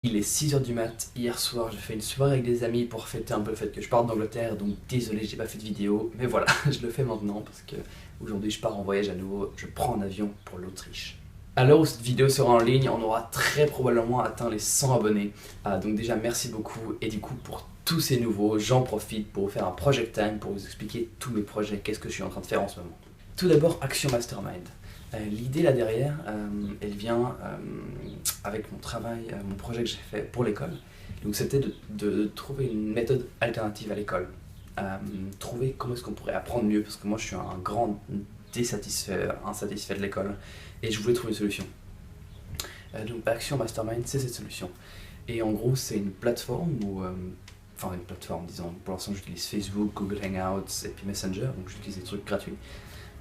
Il est 6 h du mat, hier soir j'ai fait une soirée avec des amis pour fêter un peu le fait que je parte d'Angleterre, donc désolé j'ai pas fait de vidéo, mais voilà, je le fais maintenant parce que aujourd'hui je pars en voyage à nouveau, je prends un avion pour l'Autriche. À l'heure où cette vidéo sera en ligne, on aura très probablement atteint les 100 abonnés, donc déjà merci beaucoup et du coup pour tous ces nouveaux, j'en profite pour vous faire un project time pour vous expliquer tous mes projets, qu'est-ce que je suis en train de faire en ce moment. Tout d'abord Action Mastermind. L'idée là derrière, elle vient avec mon travail, mon projet que j'ai fait pour l'école. Donc c'était de trouver une méthode alternative à l'école. Trouver comment est-ce qu'on pourrait apprendre mieux, parce que moi je suis un grand insatisfait de l'école, et je voulais trouver une solution. Donc Action Mastermind, c'est cette solution. Et en gros, c'est une plateforme où, enfin une plateforme, disons, pour l'instant j'utilise Facebook, Google Hangouts et puis Messenger, donc j'utilise des trucs gratuits.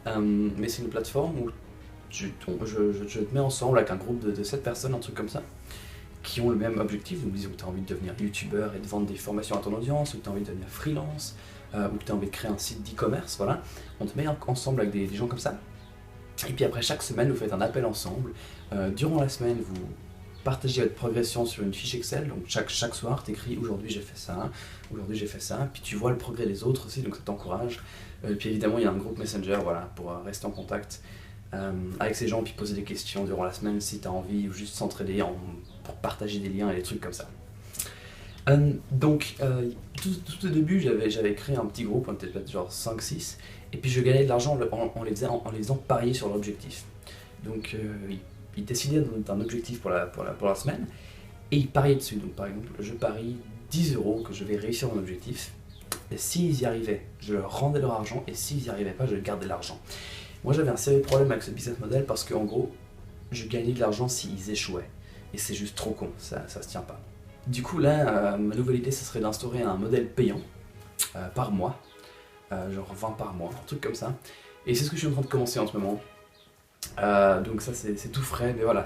Mais c'est une plateforme où je te mets ensemble avec un groupe de 7 personnes, un truc comme ça, qui ont le même objectif. Donc disons que tu as envie de devenir youtubeur et de vendre des formations à ton audience, ou que tu as envie de devenir freelance, ou que tu as envie de créer un site d'e-commerce, voilà. On te met ensemble avec des gens comme ça. Et puis après chaque semaine, vous faites un appel ensemble. Durant la semaine, vous partagez votre progression sur une fiche Excel. Donc chaque soir, tu écris aujourd'hui j'ai fait ça, aujourd'hui j'ai fait ça. Puis tu vois le progrès des autres aussi, donc ça t'encourage. Puis évidemment, il y a un groupe Messenger, voilà, pour rester en contact avec ces gens, puis poser des questions durant la semaine si tu as envie, ou juste s'entraider pour partager des liens et des trucs comme ça. Donc, tout au début, j'avais créé un petit groupe, on était peut-être genre 5-6, et puis je gagnais de l'argent en les faisant parier sur l'objectif. Donc, ils décidaient d'un objectif pour la semaine, et ils pariaient dessus. Donc, par exemple, je parie 10 € que je vais réussir mon objectif, et s'ils y arrivaient, je leur rendais leur argent, et s'ils y arrivaient pas, je gardais l'argent. Moi j'avais un sérieux problème avec ce business model parce qu'en gros, je gagnais de l'argent s'ils échouaient. Et c'est juste trop con, ça se tient pas. Du coup là, ma nouvelle idée, ce serait d'instaurer un modèle payant par mois, genre 20 par mois, un truc comme ça. Et c'est ce que je suis en train de commencer en ce moment. Donc ça c'est tout frais, mais voilà,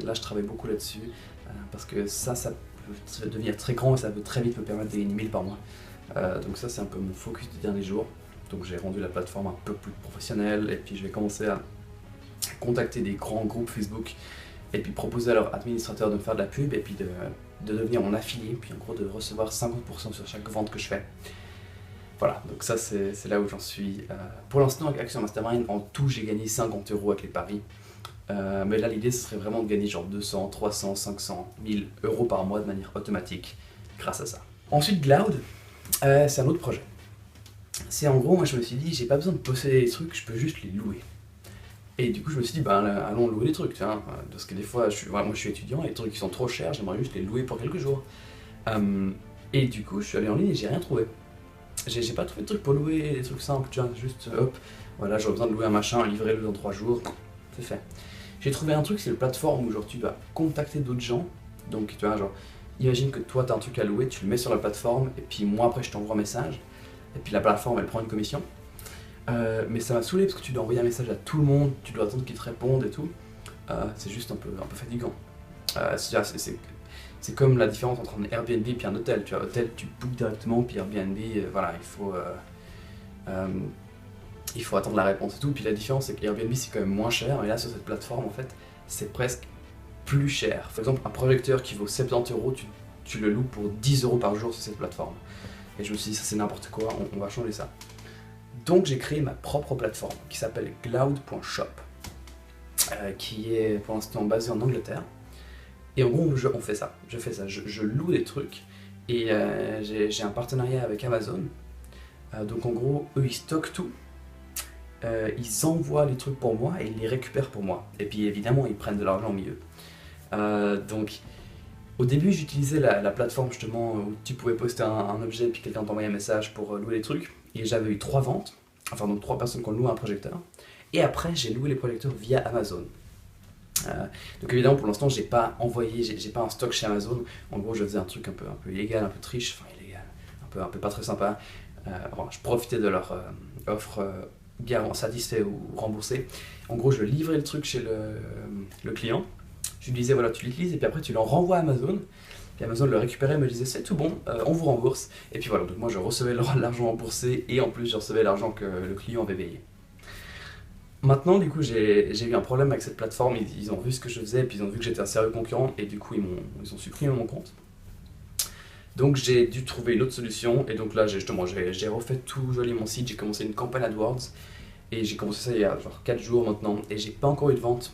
là je travaille beaucoup là-dessus, parce que ça peut devenir très grand et ça peut très vite me permettre de gagner 1000 par mois. Donc ça c'est un peu mon focus des derniers jours. Donc j'ai rendu la plateforme un peu plus professionnelle, et puis je vais commencer à contacter des grands groupes Facebook et puis proposer à leurs administrateurs de me faire de la pub et puis de devenir mon affilié, puis en gros de recevoir 50% sur chaque vente que je fais. Voilà, donc ça c'est là où j'en suis. Pour l'instant avec Action Mastermind, en tout j'ai gagné 50 € avec les paris. Mais là l'idée ce serait vraiment de gagner genre 200, 300, 500, 1000 € par mois de manière automatique grâce à ça. Ensuite Cloud, c'est un autre projet. C'est en gros, moi je me suis dit, j'ai pas besoin de posséder les trucs, je peux juste les louer. Et du coup, je me suis dit, bah allons louer des trucs, tiens, parce que des fois, moi je suis étudiant et les trucs qui sont trop chers, j'aimerais juste les louer pour quelques jours. Et du coup, je suis allé en ligne et j'ai rien trouvé. J'ai pas trouvé de trucs pour louer, des trucs simples, tu vois, juste hop, voilà, j'aurais besoin de louer un machin, livrer-le dans 3 jours, c'est fait. J'ai trouvé un truc, c'est une plateforme où genre tu dois contacter d'autres gens, donc tu vois, genre, imagine que toi t'as un truc à louer, tu le mets sur la plateforme, et puis moi après je t'envoie un message. Et puis la plateforme elle prend une commission. Mais ça m'a saoulé parce que tu dois envoyer un message à tout le monde, tu dois attendre qu'ils te répondent et tout. C'est juste un peu fatigant. C'est comme la différence entre un Airbnb et un hôtel. Tu vois, hôtel tu bookes directement, puis Airbnb, voilà, il faut attendre la réponse et tout. Puis la différence c'est que Airbnb c'est quand même moins cher, et là sur cette plateforme en fait c'est presque plus cher. Par exemple un projecteur qui vaut 70 €, tu le loues pour 10 € par jour sur cette plateforme. Et je me suis dit, ça c'est n'importe quoi, on va changer ça. Donc j'ai créé ma propre plateforme qui s'appelle cloud.shop, qui est pour l'instant basée en Angleterre. Et en gros, on fait ça, je loue des trucs, et j'ai un partenariat avec Amazon. Donc en gros, eux ils stockent tout, ils envoient les trucs pour moi et ils les récupèrent pour moi. Et puis évidemment, ils prennent de l'argent au milieu. Donc au début, j'utilisais la plateforme justement où tu pouvais poster un objet puis quelqu'un t'envoyait un message pour louer les trucs. Et j'avais eu 3 ventes, enfin donc 3 personnes qui ont loué un projecteur. Et après, j'ai loué les projecteurs via Amazon. Donc évidemment, pour l'instant, j'ai pas envoyé, j'ai pas un stock chez Amazon. En gros, je faisais un truc un peu illégal, un peu triche, enfin illégal, un peu pas très sympa. Je profitais de leur offre satisfait ou remboursé. En gros, je livrais le truc chez le client. Je lui disais voilà, tu l'utilises et puis après tu l'en renvoies à Amazon. Puis Amazon le récupérait et me disait c'est tout bon, on vous rembourse. Et puis voilà, donc moi je recevais l'argent remboursé et en plus je recevais l'argent que le client avait payé. Maintenant, du coup, j'ai eu un problème avec cette plateforme. Ils ont vu ce que je faisais, puis ils ont vu que j'étais un sérieux concurrent, et du coup, ils ont supprimé mon compte. Donc, j'ai dû trouver une autre solution, et donc là, j'ai refait tout joli mon site. J'ai commencé une campagne AdWords, et j'ai commencé ça il y a genre 4 jours maintenant, et j'ai pas encore eu de vente.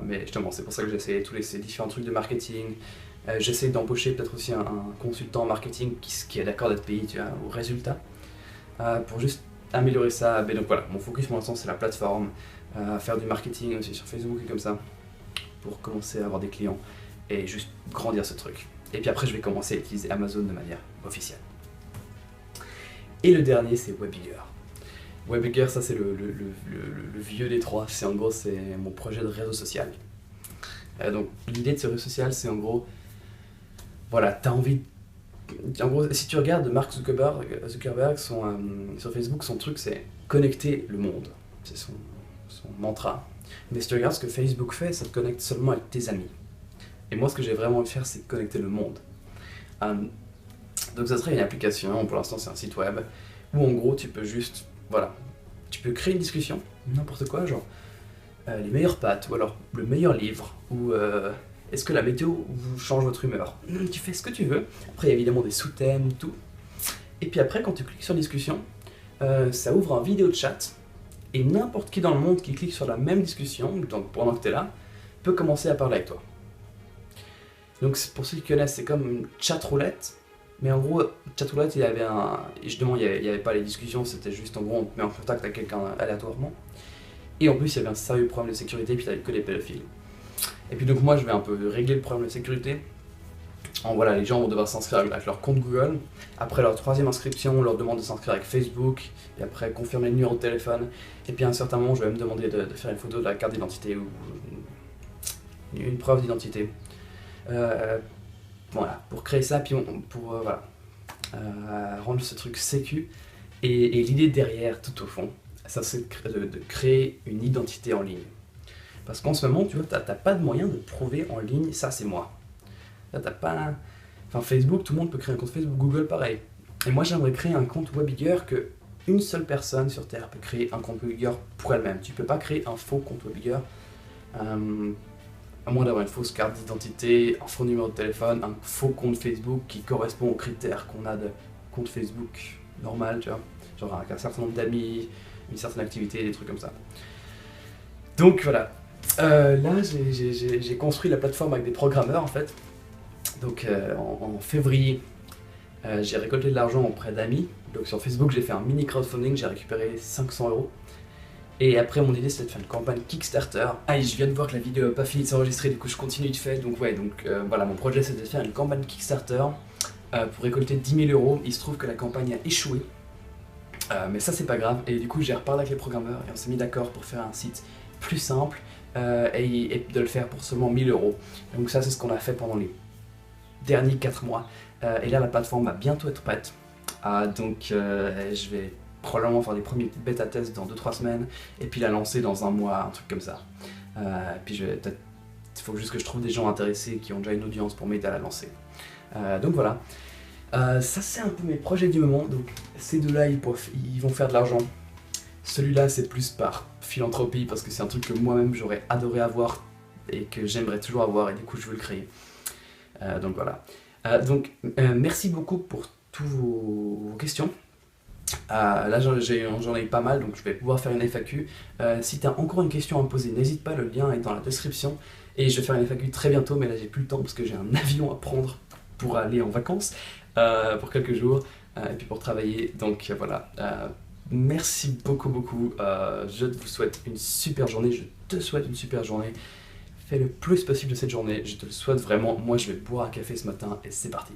Mais justement, c'est pour ça que j'ai essayé tous ces différents trucs de marketing. J'essaie d'embaucher peut-être aussi un consultant en marketing qui est d'accord d'être payé, tu vois, au résultat, pour juste améliorer ça. Mais donc voilà, mon focus pour l'instant c'est la plateforme, faire du marketing aussi sur Facebook et comme ça, pour commencer à avoir des clients et juste grandir ce truc. Et puis après je vais commencer à utiliser Amazon de manière officielle. Et le dernier c'est Webigger. Webigger, ça c'est le vieux des trois, en gros c'est mon projet de réseau social. Donc l'idée de ce réseau social c'est en gros, voilà, t'as envie. En gros, si tu regardes Mark Zuckerberg sur Facebook, son truc c'est connecter le monde. C'est son mantra. Mais si tu regardes ce que Facebook fait, ça te connecte seulement avec tes amis. Et moi, ce que j'ai vraiment envie de faire, c'est connecter le monde. Donc ça serait une application, pour l'instant c'est un site web, où en gros tu peux juste, voilà, tu peux créer une discussion, n'importe quoi, genre les meilleures pâtes, ou alors le meilleur livre, ou est-ce que la météo vous change votre humeur. Tu fais ce que tu veux. Après, il y a évidemment des sous-thèmes, tout. Et puis après, quand tu cliques sur discussion, ça ouvre un vidéo chat. Et n'importe qui dans le monde qui clique sur la même discussion, donc pendant que tu es là, peut commencer à parler avec toi. Donc pour ceux qui connaissent, c'est comme une chat roulette. Mais en gros, chat roulette, justement, il n'y avait pas les discussions, c'était juste en gros, on te met en contact avec quelqu'un aléatoirement. Et en plus, il y avait un sérieux problème de sécurité, puis tu n'avais que des pédophiles. Et puis donc moi je vais un peu régler le problème de sécurité. Voilà, les gens vont devoir s'inscrire avec leur compte Google. Après leur troisième inscription, on leur demande de s'inscrire avec Facebook. Et après confirmer le numéro de téléphone. Et puis à un certain moment, je vais me demander de faire une photo de la carte d'identité ou une preuve d'identité. Voilà, pour créer ça, puis pour rendre ce truc sécu. Et l'idée derrière, tout au fond, ça c'est de créer une identité en ligne. Parce qu'en ce moment, tu vois, t'as pas de moyen de prouver en ligne, ça c'est moi. Là, t'as pas... Enfin, Facebook, tout le monde peut créer un compte Facebook, Google, pareil. Et moi, j'aimerais créer un compte Webigger que une seule personne sur Terre peut créer un compte Webigger pour elle-même. Tu peux pas créer un faux compte Webigger, à moins d'avoir une fausse carte d'identité, un faux numéro de téléphone, un faux compte Facebook qui correspond aux critères qu'on a de compte Facebook normal, tu vois. Genre avec un certain nombre d'amis, une certaine activité, des trucs comme ça. Donc voilà. Là, j'ai construit la plateforme avec des programmeurs en fait. Donc en février, j'ai récolté de l'argent auprès d'amis. Donc sur Facebook, j'ai fait un mini crowdfunding, j'ai récupéré 500 €. Et après, mon idée c'était de faire une campagne Kickstarter. Ah, et je viens de voir que la vidéo n'a pas fini de s'enregistrer, du coup je continue de faire. Donc ouais, voilà, mon projet c'était de faire une campagne Kickstarter pour récolter 10 000 €. Il se trouve que la campagne a échoué. Mais ça c'est pas grave. Et du coup, j'ai reparlé avec les programmeurs et on s'est mis d'accord pour faire un site plus simple. Et de le faire pour seulement 1 000 €. Donc ça c'est ce qu'on a fait pendant les derniers 4 mois. Et là la plateforme va bientôt être prête. Donc je vais probablement faire des premiers bêta tests dans 2-3 semaines. Et puis la lancer dans un mois, un truc comme ça. Puis il faut juste que je trouve des gens intéressés qui ont déjà une audience pour m'aider à la lancer. Donc voilà. Ça c'est un peu mes projets du moment. Donc ces deux-là ils vont faire de l'argent. Celui-là c'est plus par philanthropie parce que c'est un truc que moi-même j'aurais adoré avoir et que j'aimerais toujours avoir et du coup je veux le créer. Donc voilà. Merci beaucoup pour toutes vos questions. Là j'en ai pas mal donc je vais pouvoir faire une FAQ. Si tu as encore une question à me poser, n'hésite pas, le lien est dans la description. Et je vais faire une FAQ très bientôt, mais là j'ai plus le temps parce que j'ai un avion à prendre pour aller en vacances pour quelques jours et puis pour travailler. Donc voilà. Merci beaucoup, je vous souhaite une super journée, je te souhaite une super journée. Fais le plus possible de cette journée, je te le souhaite vraiment. Moi je vais boire un café ce matin et c'est parti.